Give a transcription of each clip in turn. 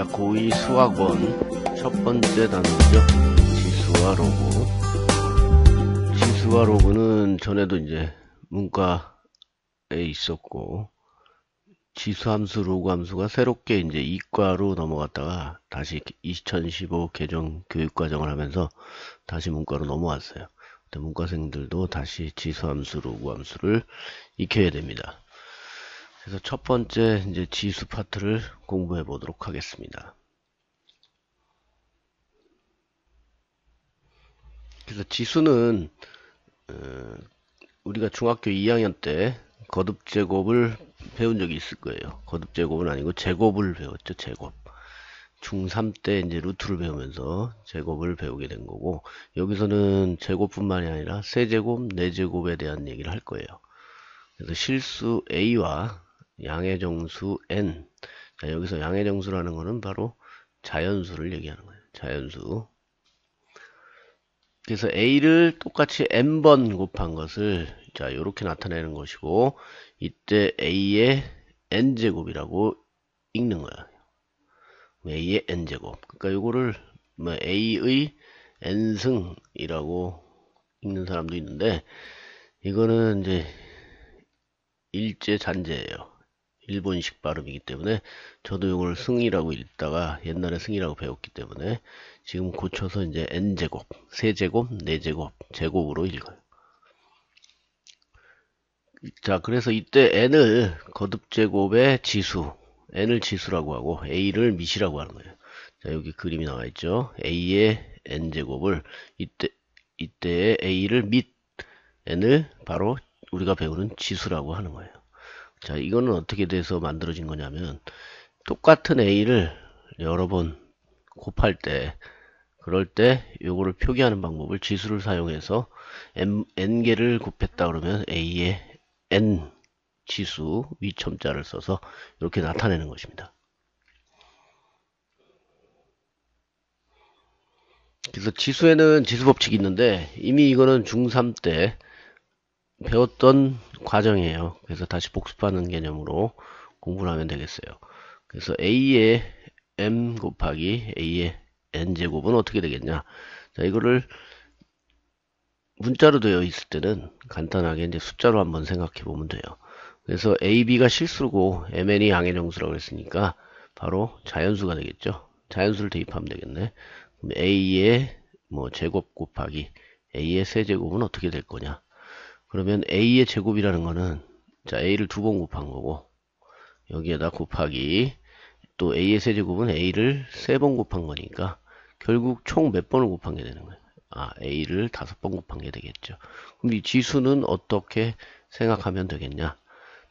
자, 고2 수학원 첫 번째 단어죠. 지수와 로그. 지수와 로그는 전에도 이제 문과에 있었고, 지수함수, 로그함수가 새롭게 이제 이과로 넘어갔다가 다시 2015 개정 교육과정을 하면서 다시 문과로 넘어왔어요. 근데 문과생들도 다시 지수함수, 로그함수를 익혀야 됩니다. 그래서 첫 번째 이제 지수 파트를 공부해 보도록 하겠습니다. 그래서 지수는 우리가 중학교 2학년 때 거듭제곱을 배운 적이 있을 거예요. 거듭제곱은 아니고 제곱을 배웠죠. 제곱. 중3 때 이제 루트를 배우면서 제곱을 배우게 된 거고, 여기서는 제곱뿐만이 아니라 세제곱, 네제곱에 대한 얘기를 할 거예요. 그래서 실수 A와 양의 정수 N. 자, 여기서 양의 정수라는 거는 바로 자연수를 얘기하는 거예요. 자연수. 그래서 A를 똑같이 N번 곱한 것을 자, 이렇게 나타내는 것이고, 이때 A의 N제곱이라고 읽는 거야. A의 N제곱. 그러니까 이거를 뭐 A의 N승이라고 읽는 사람도 있는데, 이거는 이제 일제 잔재예요. 일본식 발음이기 때문에 저도 이걸 승이라고 읽다가 옛날에 승이라고 배웠기 때문에 지금 고쳐서 이제 n제곱, 세제곱, 네제곱, 제곱으로 읽어요. 자, 그래서 이때 n을 거듭제곱의 지수, n을 지수라고 하고 a를 밑이라고 하는 거예요. 자, 여기 그림이 나와 있죠. a의 n제곱을 이때의 a를 밑, n을 바로 우리가 배우는 지수라고 하는 거예요. 자, 이거는 어떻게 돼서 만들어진 거냐면, 똑같은 A를 여러 번 곱할 때, 그럴 때 요거를 표기하는 방법을 지수를 사용해서 N개를 곱했다 그러면 A의 N 지수 위첨자를 써서 이렇게 나타내는 것입니다. 그래서 지수에는 지수법칙이 있는데, 이미 이거는 중3 때 배웠던 과정이에요. 그래서 다시 복습하는 개념으로 공부를 하면 되겠어요. 그래서 A의 M 곱하기 A의 N제곱은 어떻게 되겠냐. 자, 이거를 문자로 되어 있을 때는 간단하게 이제 숫자로 한번 생각해 보면 돼요. 그래서 AB가 실수고 MN이 양의 정수라고 했으니까 바로 자연수가 되겠죠. 자연수를 대입하면 되겠네. 그럼 A의 뭐 제곱 곱하기 A의 세제곱은 어떻게 될 거냐. 그러면 A의 제곱이라는 거는 자, A를 두 번 곱한 거고, 여기에다 곱하기 또 A의 세제곱은 A를 세 번 곱한 거니까 결국 총 몇 번을 곱한 게 되는 거예요. 아, A를 5번 곱한 게 되겠죠. 그럼 이 지수는 어떻게 생각하면 되겠냐.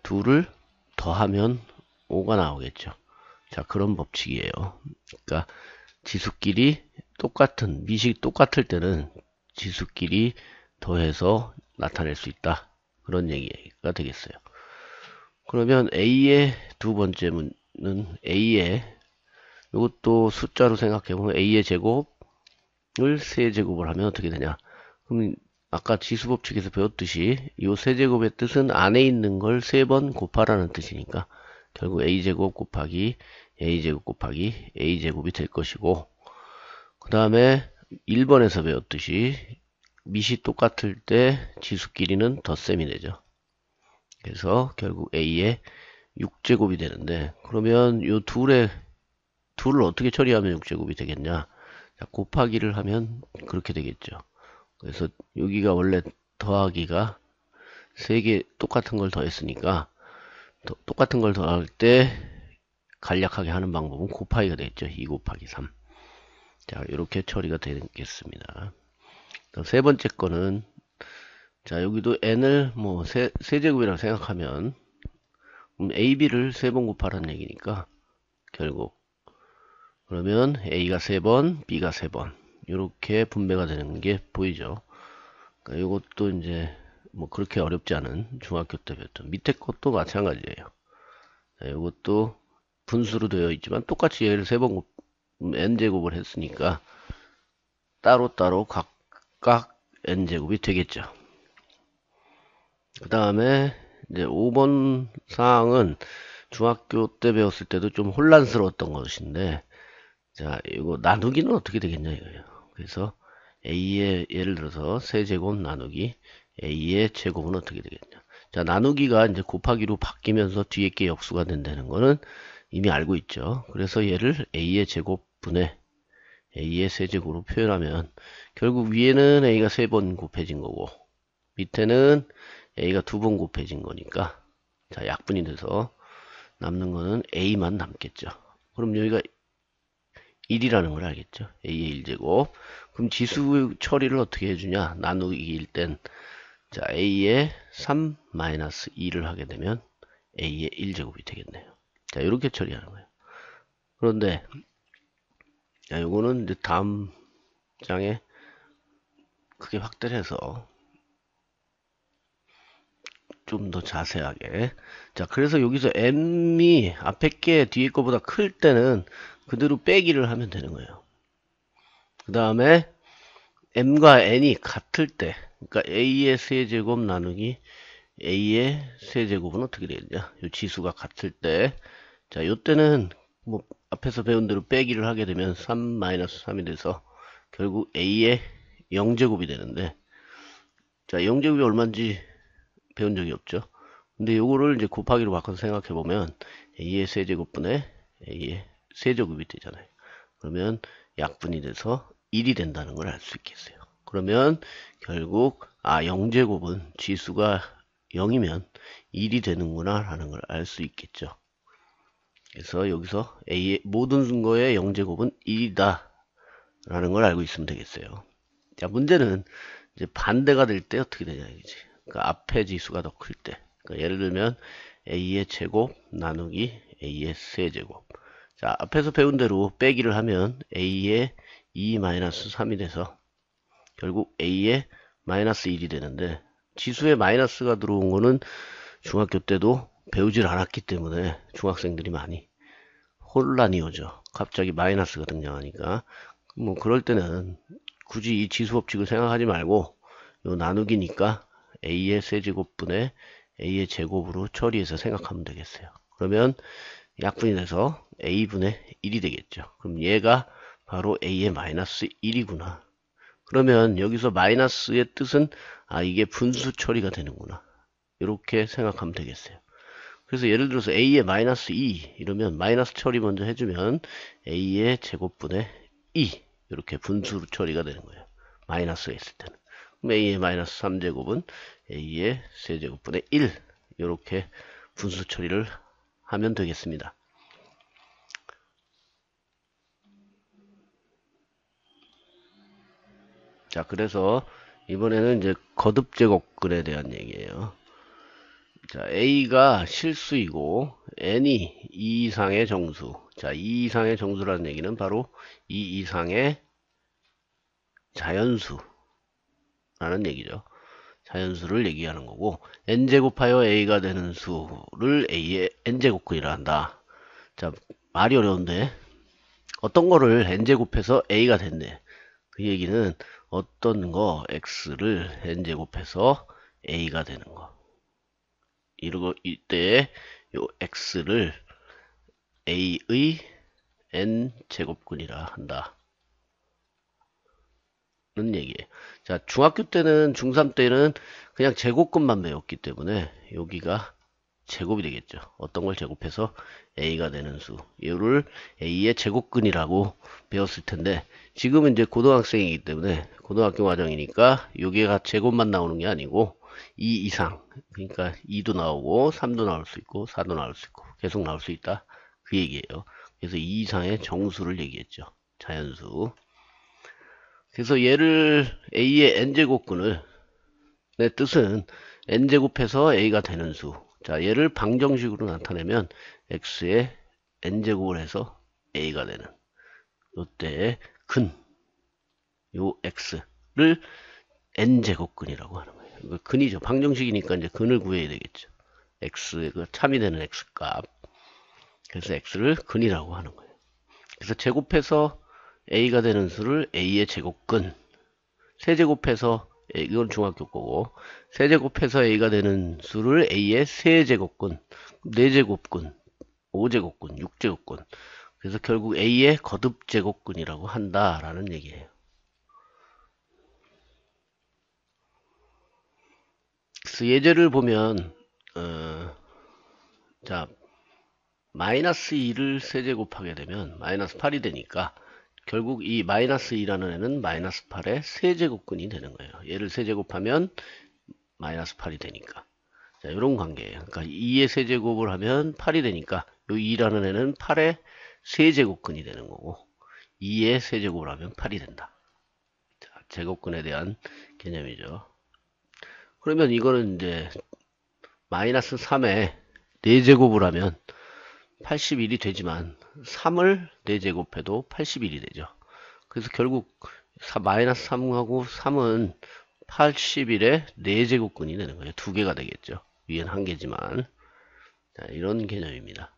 2를 더하면 5가 나오겠죠. 자, 그런 법칙이에요. 그러니까 지수끼리 똑같은, 밑이 똑같을 때는 지수끼리 더해서 나타낼 수 있다. 그런 얘기가 되겠어요. 그러면 A의 두 번째 문은 A의 이것도 숫자로 생각해보면 A의 제곱을 세제곱을 하면 어떻게 되냐. 그럼 아까 지수법칙에서 배웠듯이 이 세제곱의 뜻은 안에 있는 걸 3번 곱하라는 뜻이니까 결국 A제곱 곱하기 A제곱 곱하기 A제곱이 될 것이고, 그 다음에 1번에서 배웠듯이 밑이 똑같을 때 지수끼리는 덧셈이 되죠. 그래서 결국 A의 6제곱이 되는데, 그러면 요 둘을 어떻게 처리하면 6제곱이 되겠냐. 자, 곱하기를 하면 그렇게 되겠죠. 그래서 여기가 원래 더하기가 3개 똑같은 걸 더했으니까 똑같은 걸 더할 때 간략하게 하는 방법은 곱하기가 되겠죠. 2 곱하기 3. 자, 이렇게 처리가 되겠습니다. 세 번째 거는 자, 여기도 n을 뭐 세제곱이라고 생각하면 AB를 3번 곱하라는 얘기니까 결국 그러면 A가 3번, B가 3번 이렇게 분배가 되는 게 보이죠. 그러니까 이것도 이제 뭐 그렇게 어렵지 않은 중학교 때 배웠던 밑에 것도 마찬가지예요. 자, 이것도 분수로 되어 있지만 똑같이 얘를 3번 n제곱을 했으니까 따로따로 각각 n제곱이 되겠죠. 그 다음에 이제 5번 사항은 중학교 때 배웠을 때도 좀 혼란스러웠던 것인데, 자, 이거 나누기는 어떻게 되겠냐 이거예요. 그래서 a의 예를 들어서 세제곱 나누기 a의 제곱은 어떻게 되겠냐. 자, 나누기가 이제 곱하기로 바뀌면서 뒤에 게 역수가 된다는 거는 이미 알고 있죠. 그래서 얘를 a의 제곱분의 a의 세제곱으로 표현하면 결국 위에는 a가 3번 곱해진 거고 밑에는 a가 2번 곱해진 거니까 자, 약분이 돼서 남는 거는 a만 남겠죠. 그럼 여기가 1이라는 걸 알겠죠. a의 1제곱. 그럼 지수 처리를 어떻게 해주냐. 나누기일 땐 자, a의 3 마이너스 2를 하게 되면 a의 1제곱이 되겠네요. 자, 이렇게 처리하는 거예요. 그런데 자, 요거는 이제 다음 장에 크게 확대를 해서 좀 더 자세하게. 자, 그래서 여기서 m이 앞에 게 뒤에 거보다 클 때는 그대로 빼기를 하면 되는 거예요. 그 다음에 m과 n이 같을 때, 그러니까 a의 세제곱 나누기 a의 세제곱은 어떻게 되겠냐? 이 지수가 같을 때, 자, 요때는 뭐 앞에서 배운 대로 빼기를 하게 되면 3-3이 돼서 결국 a의 0제곱이 되는데, 자, 0제곱이 얼마인지 배운 적이 없죠. 근데 요거를 이제 곱하기로 바꿔서 생각해 보면 a의 세제곱분의 a의 세제곱이 되잖아요. 그러면 약분이 돼서 1이 된다는 걸 알 수 있겠어요. 그러면 결국 0제곱은 지수가 0이면 1이 되는구나 라는 걸 알 수 있겠죠. 그래서 여기서 a의 모든 거의 0제곱은 1이다 라는 걸 알고 있으면 되겠어요. 자, 문제는 이제 반대가 될 때 어떻게 되냐 이거지. 그러니까 앞에 지수가 더 클 때. 그러니까 예를 들면 a의 제곱 나누기 a의 세제곱. 자, 앞에서 배운 대로 빼기를 하면 a의 2-3이 돼서 결국 a의 마이너스 1이 되는데 지수에 마이너스가 들어온 거는 중학교 때도 배우질 않았기 때문에 중학생들이 많이 혼란이 오죠. 갑자기 마이너스가 등장하니까. 뭐 그럴 때는 굳이 이 지수 법칙을 생각하지 말고 요 나누기니까 a의 세제곱분의 a의 제곱으로 처리해서 생각하면 되겠어요. 그러면 약분이 돼서 a분의 1이 되겠죠. 그럼 얘가 바로 a의 마이너스 1이구나. 그러면 여기서 마이너스의 뜻은 이게 분수 처리가 되는구나. 이렇게 생각하면 되겠어요. 그래서 예를 들어서 a의 마이너스 2 이러면 마이너스 처리 먼저 해주면 a의 제곱분의 2 이렇게 분수 처리가 되는 거예요. 마이너스가 있을 때는. 그럼 a의 마이너스 3제곱은 a의 세제곱분의 1 이렇게 분수 처리를 하면 되겠습니다. 자, 그래서 이번에는 이제 거듭제곱근에 대한 얘기예요. 자, a가 실수이고 n이 2 이상의 정수. 자, 2 이상의 정수라는 얘기는 바로 2 이상의 자연수라는 얘기죠. 자연수를 얘기하는 거고 n제곱하여 a가 되는 수를 a의 n제곱근이라 한다. 자, 말이 어려운데 어떤 거를 n제곱해서 a가 된대. 그 얘기는 어떤 거 x를 n제곱해서 a가 되는 거. 이러고 이때 요 x를 a의 n제곱근이라 한다. 는 얘기예요. 자, 중학교 때는 중3 때는 그냥 제곱근만 배웠기 때문에 여기가 제곱이 되겠죠. 어떤 걸 제곱해서 a가 되는 수. 이를 a의 제곱근이라고 배웠을 텐데 지금은 이제 고등학생이기 때문에 고등학교 과정이니까 여기가 제곱만 나오는 게 아니고 2 이상 그러니까 2도 나오고 3도 나올 수 있고 4도 나올 수 있고 계속 나올 수 있다. 그 얘기예요. 그래서 2 이상의 정수를 얘기했죠. 자연수. 그래서 얘를 a의 n제곱근을 내 뜻은 n제곱해서 a가 되는 수. 자, 얘를 방정식으로 나타내면 x의 n제곱을 해서 a가 되는 요때 근, 요 x를 n제곱근이라고 하는 거예요. 이거 근이죠. 방정식이니까 이제 근을 구해야 되겠죠. x, 그 참이 되는 x값. 그래서 x를 근이라고 하는 거예요. 그래서 제곱해서 a가 되는 수를 a의 제곱근, 세제곱해서 이건 중학교 거고 세제곱해서 a가 되는 수를 a의 세제곱근, 4제곱근, 5제곱근, 6제곱근 그래서 결국 A의 거듭 제곱근이라고 한다라는 얘기예요. 그래서 예제를 보면 자 마이너스 2를 세제곱하게 되면 마이너스 8이 되니까 결국 이 마이너스 2라는 애는 마이너스 8의 세제곱근이 되는 거예요. 얘를 세제곱하면 마이너스 8이 되니까. 자, 이런 관계예요. 그러니까 2의 세제곱을 하면 8이 되니까 이 2라는 애는 8의 세제곱근이 되는 거고 2의 세제곱을 하면 8이 된다. 자, 제곱근에 대한 개념이죠. 그러면 이거는 이제 마이너스 3에 4제곱을 하면 81이 되지만 3을 4제곱해도 81이 되죠. 그래서 결국 마이너스 3하고 3은 81의 4제곱근이 되는 거예요. 두 개가 되겠죠. 위엔 한 개지만. 자, 이런 개념입니다.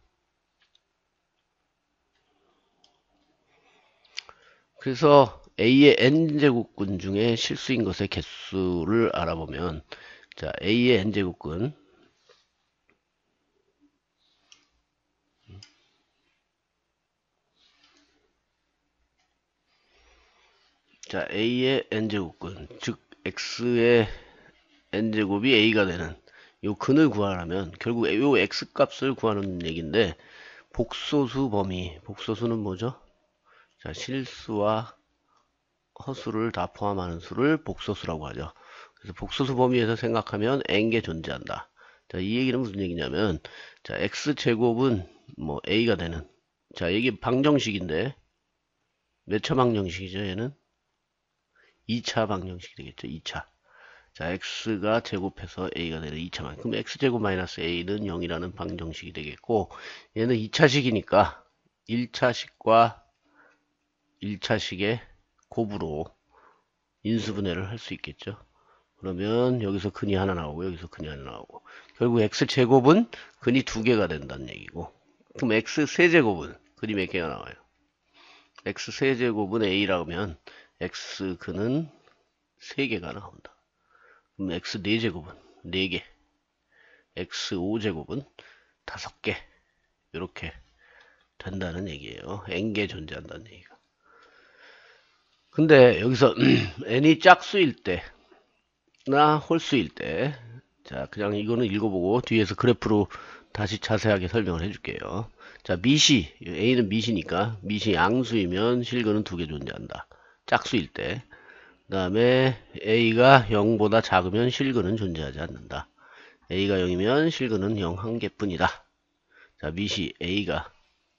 그래서 A의 n제곱근 중에 실수인 것의 개수를 알아보면 자, A의 n제곱근 자, A의 n제곱근 즉 X의 n제곱이 A가 되는 요 근을 구하려면 결국 요 X값을 구하는 얘기인데 복소수 범위 복소수는 뭐죠? 자, 실수와 허수를 다 포함하는 수를 복소수라고 하죠. 그래서 복소수 범위에서 생각하면 n개 존재한다. 자, 이 얘기는 무슨 얘기냐면 자, x제곱은 뭐 a가 되는 자, 이게 방정식인데 몇 차 방정식이죠, 얘는? 2차 방정식이 되겠죠, 2차. 자, x가 제곱해서 a가 되는 2차만. 그럼 x제곱 마이너스 a는 0이라는 방정식이 되겠고 얘는 2차식이니까 1차식과 1차식의 곱으로 인수분해를 할 수 있겠죠. 그러면 여기서 근이 하나 나오고 여기서 근이 하나 나오고 결국 x제곱은 근이 두 개가 된다는 얘기고 그럼 x세제곱은 근이 몇 개가 나와요? x세제곱은 a라고 하면 x근은 3개가 나온다. 그럼 x4제곱은 4개 x5제곱은 5개 이렇게 된다는 얘기예요. n개 존재한다는 얘기가. 근데 여기서 n이 짝수일 때나 홀수일 때 자, 그냥 이거는 읽어보고 뒤에서 그래프로 다시 자세하게 설명을 해줄게요. 자, 미시, A는 미시니까 미시 양수이면 실근은 두 개 존재한다. 짝수일 때. 그 다음에 A가 0보다 작으면 실근은 존재하지 않는다. A가 0이면 실근은 0 한 개뿐이다. 자, 미시 A가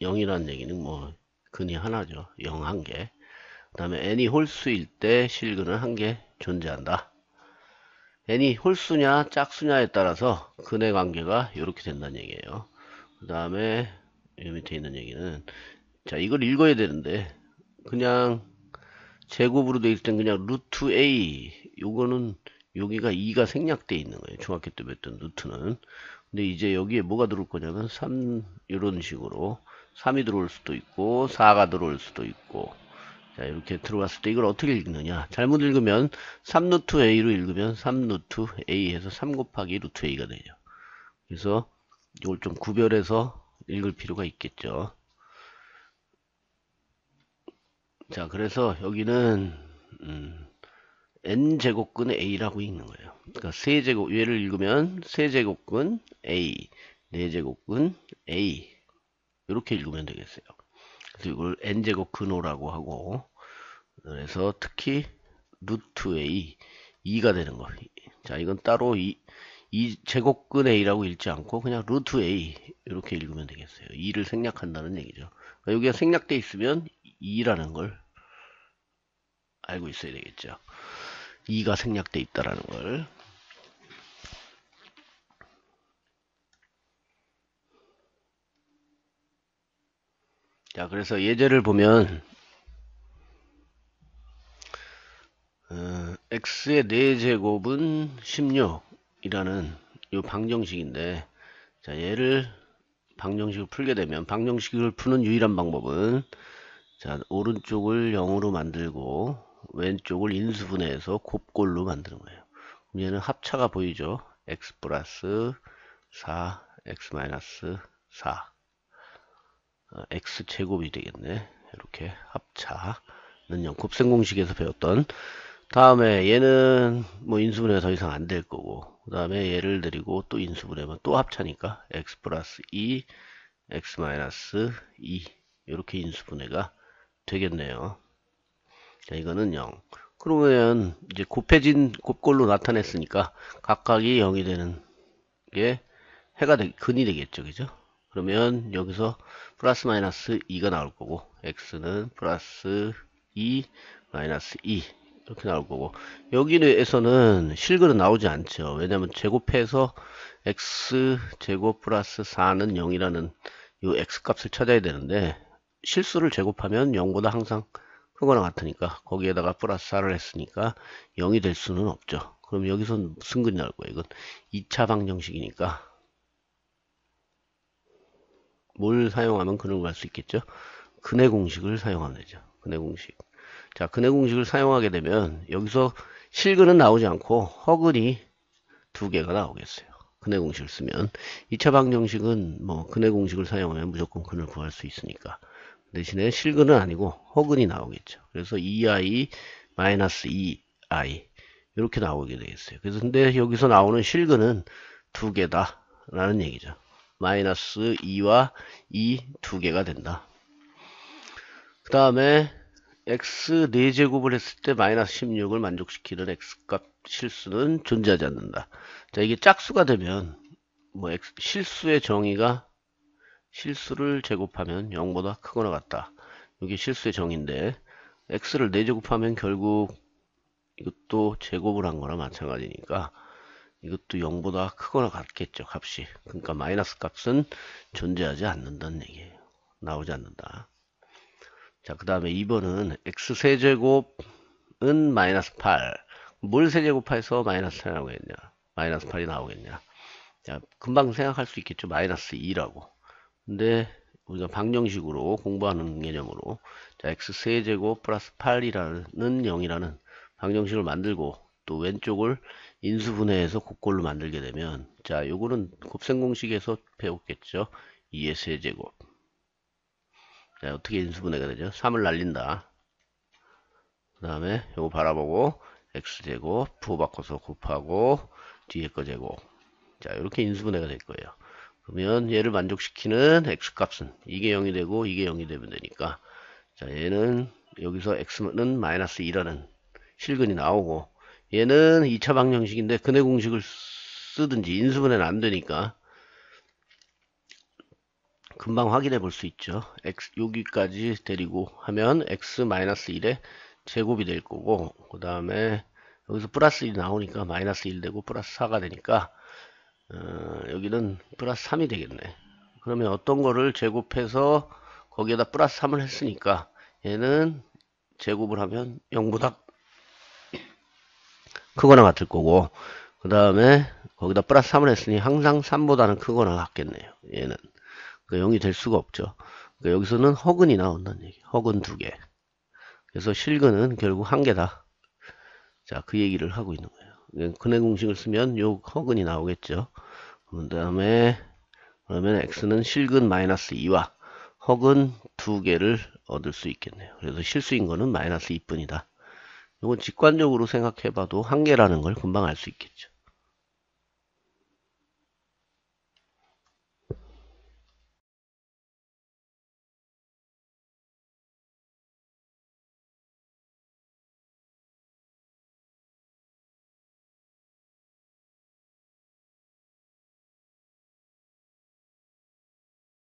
0이라는 얘기는 뭐 근이 하나죠. 0 한 개. 그 다음에 n이 홀수일 때 실근은 한 개 존재한다. n이 홀수냐 짝수냐에 따라서 근의 관계가 이렇게 된다는 얘기예요. 그 다음에 이 밑에 있는 얘기는 자, 이걸 읽어야 되는데 그냥 제곱으로 되어 있을 땐 그냥 루트 a 요거는 여기가 2가 생략되어 있는 거예요. 중학교 때 배웠던 루트는. 근데 이제 여기에 뭐가 들어올 거냐면 3 이런 식으로 3이 들어올 수도 있고 4가 들어올 수도 있고 자, 이렇게 들어갔을 때 이걸 어떻게 읽느냐. 잘못 읽으면 3루트 a로 읽으면 3루트 a에서 3 곱하기 루트 a가 되죠. 그래서 이걸 좀 구별해서 읽을 필요가 있겠죠. 자, 그래서 여기는 n제곱근 a라고 읽는 거예요. 그러니까 세제곱 얘를 읽으면 세제곱근 a, 4제곱근 a 이렇게 읽으면 되겠어요. 그래서 이걸 n제곱 근호라고 하고 그래서 특히 루트 a 2가 되는 거. 자, 이건 따로 이 제곱근 a라고 읽지 않고 그냥 루트 a 이렇게 읽으면 되겠어요. 2를 생략한다는 얘기죠. 그러니까 여기가 생략돼 있으면 2라는 걸 알고 있어야 되겠죠. 2가 생략돼 있다라는 걸. 자, 그래서 예제를 보면 x의 4제곱은 16이라는 이 방정식인데 자, 얘를 방정식을 풀게 되면 방정식을 푸는 유일한 방법은 자, 오른쪽을 0으로 만들고 왼쪽을 인수분해해서 곱골로 만드는 거예요. 그럼 얘는 합차가 보이죠? x 플러스 4, x 마이너스 4 x제곱이 되겠네. 이렇게 합차는 0. 곱셈 공식에서 배웠던. 다음에 얘는 뭐 인수분해가 더 이상 안 될 거고, 그 다음에 얘를 데리고 또 인수분해하면 또 합차니까 x 플러스 2, x 마이너스 2 이렇게 인수분해가 되겠네요. 자, 이거는 0. 그러면 이제 곱해진 곱꼴로 나타냈으니까 각각이 0이 되는 게 근이 되겠죠. 그죠? 그러면 여기서 플러스 마이너스 2가 나올 거고, x는 플러스 2 마이너스 2 이렇게 나올 거고, 여기에서는 실근은 나오지 않죠. 왜냐면 제곱해서 x 제곱 플러스 4는 0이라는 이 x 값을 찾아야 되는데, 실수를 제곱하면 0보다 항상 크거나 같으니까 거기에다가 플러스 4를 했으니까 0이 될 수는 없죠. 그럼 여기서 무슨 근이 나올 거예요? 이건 2차 방정식이니까 뭘 사용하면 근을 구할 수 있겠죠? 근의 공식을 사용하면 되죠. 근의 공식. 자, 근의 공식을 사용하게 되면 여기서 실근은 나오지 않고 허근이 두 개가 나오겠어요. 근의 공식을 쓰면 2차 방정식은 뭐 근의 공식을 사용하면 무조건 근을 구할 수 있으니까 대신에 실근은 아니고 허근이 나오겠죠. 그래서 2i 마이너스 2i 이렇게 나오게 되겠어요. 그래서 근데 여기서 나오는 실근은 두 개다 라는 얘기죠. 마이너스 2와 2 두 개가 된다. 그 다음에 x 4제곱을 했을 때 마이너스 16을 만족시키는 x값 실수는 존재하지 않는다. 자, 이게 짝수가 되면 뭐 실수의 정의가 실수를 제곱하면 0보다 크거나 같다. 이게 실수의 정의인데 x를 4제곱하면 결국 이것도 제곱을 한 거나 마찬가지니까 이것도 0보다 크거나 같겠죠. 값이. 그러니까 마이너스 값은 존재하지 않는다는 얘기예요. 나오지 않는다. 자, 그 다음에 2번은 x 세제곱은 마이너스 8. 뭘 세제곱해서 마이너스 8이 나오겠냐? 마이너스 8이 나오겠냐? 자, 금방 생각할 수 있겠죠. 마이너스 2라고. 근데 우리가 방정식으로 공부하는 개념으로 자, x 세제곱 플러스 8이라는 0이라는 방정식을 만들고 또 왼쪽을 인수분해해서 곱꼴로 만들게 되면 자, 요거는 곱셈 공식에서 배웠겠죠. 2의 세제곱. 자, 어떻게 인수분해가 되죠? 3을 날린다. 그 다음에 요거 바라보고 x제곱 부호 바꿔서 곱하고 뒤에 거 제곱. 자, 이렇게 인수분해가 될 거예요. 그러면 얘를 만족시키는 x값은 이게 0이 되고 이게 0이 되면 되니까 자, 얘는 여기서 x는 마이너스 2라는 실근이 나오고 얘는 2차 방정식인데 근의 공식을 쓰든지 인수분해는 안 되니까 금방 확인해 볼 수 있죠. x 여기까지 데리고 하면 x 마이너스 1의 제곱이 될 거고 그 다음에 여기서 플러스 1이 나오니까 마이너스 1 되고 플러스 4가 되니까 여기는 플러스 3이 되겠네. 그러면 어떤 거를 제곱해서 거기에다 플러스 3을 했으니까 얘는 제곱을 하면 0보다 크거나 같을 거고 그 다음에 거기다 플러스 3을 했으니 항상 3보다는 크거나 같겠네요. 얘는 그러니까 0이 될 수가 없죠. 그러니까 여기서는 허근이 나온다는 얘기. 허근 두 개. 그래서 실근은 결국 한 개다. 자, 그 얘기를 하고 있는 거예요. 근의 공식을 쓰면 요 허근이 나오겠죠. 그 다음에 그러면 x는 실근 마이너스 2와 허근 두 개를 얻을 수 있겠네요. 그래서 실수인 거는 마이너스 2뿐이다. 이건 직관적으로 생각해봐도 한 개라는 걸 금방 알 수 있겠죠.